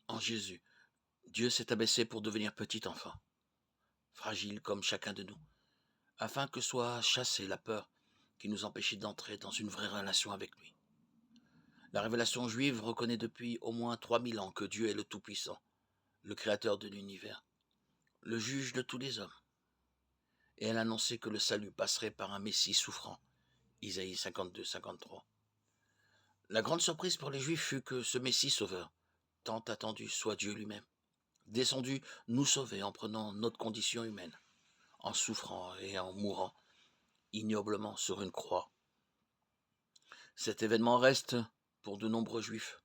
En Jésus, Dieu s'est abaissé pour devenir petit enfant, fragile comme chacun de nous, afin que soit chassée la peur qui nous empêchait d'entrer dans une vraie relation avec lui. La révélation juive reconnaît depuis au moins 3000 ans que Dieu est le Tout-Puissant, le Créateur de l'univers, le juge de tous les hommes. Et elle annonçait que le salut passerait par un Messie souffrant. Isaïe 52, 53. La grande surprise pour les Juifs fut que ce Messie sauveur, tant attendu, soit Dieu lui-même, descendu nous sauver en prenant notre condition humaine, en souffrant et en mourant ignoblement sur une croix. Cet événement reste, pour de nombreux Juifs,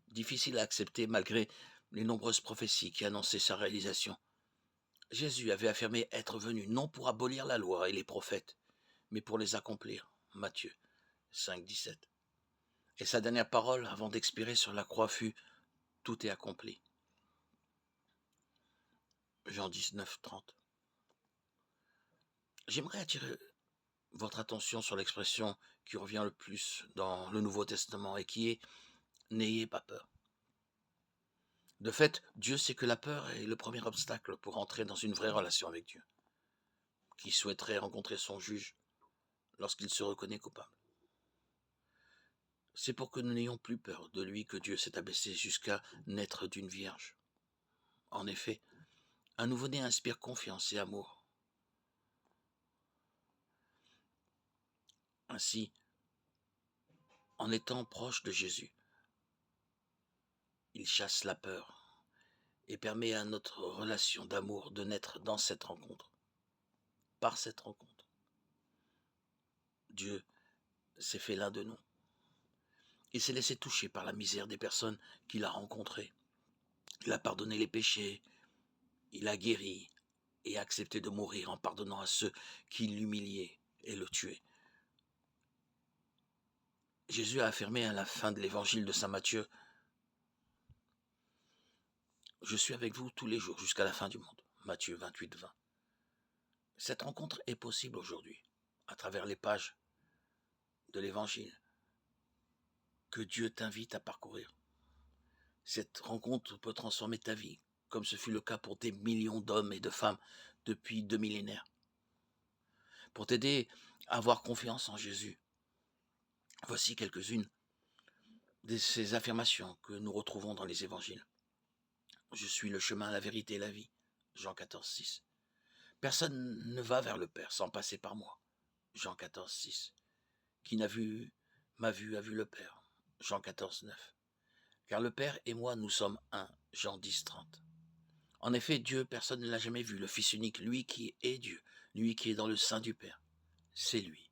difficile à accepter malgré les nombreuses prophéties qui annonçaient sa réalisation. Jésus avait affirmé être venu non pour abolir la loi et les prophètes, mais pour les accomplir. Matthieu 5, 17. Et sa dernière parole, avant d'expirer sur la croix, fut « Tout est accompli ». Jean 19, 30. J'aimerais attirer votre attention sur l'expression qui revient le plus dans le Nouveau Testament et qui est « N'ayez pas peur ». De fait, Dieu sait que la peur est le premier obstacle pour entrer dans une vraie relation avec Dieu. Qui souhaiterait rencontrer son juge lorsqu'il se reconnaît coupable. C'est pour que nous n'ayons plus peur de lui que Dieu s'est abaissé jusqu'à naître d'une vierge. En effet, un nouveau-né inspire confiance et amour. Ainsi, en étant proche de Jésus, il chasse la peur et permet à notre relation d'amour de naître dans cette rencontre. Par cette rencontre, Dieu s'est fait l'un de nous. Il s'est laissé toucher par la misère des personnes qu'il a rencontrées. Il a pardonné les péchés, il a guéri et a accepté de mourir en pardonnant à ceux qui l'humiliaient et le tuaient. Jésus a affirmé à la fin de l'évangile de saint Matthieu « Je suis avec vous tous les jours jusqu'à la fin du monde ». Matthieu 28, 20. Cette rencontre est possible aujourd'hui, à travers les pages de l'évangile que Dieu t'invite à parcourir. Cette rencontre peut transformer ta vie, comme ce fut le cas pour des millions d'hommes et de femmes depuis 2 millénaires. Pour t'aider à avoir confiance en Jésus, voici quelques-unes de ces affirmations que nous retrouvons dans les évangiles. Je suis le chemin, la vérité et la vie. Jean 14, 6. Personne ne va vers le Père sans passer par moi. Jean 14, 6. Qui m'a vu a vu le Père. Jean 14, 9. Car le Père et moi, nous sommes un. Jean 10, 30. En effet, Dieu, personne ne l'a jamais vu, le Fils unique, lui qui est Dieu, lui qui est dans le sein du Père. C'est lui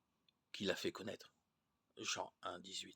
qui l'a fait connaître. Jean 1, 18.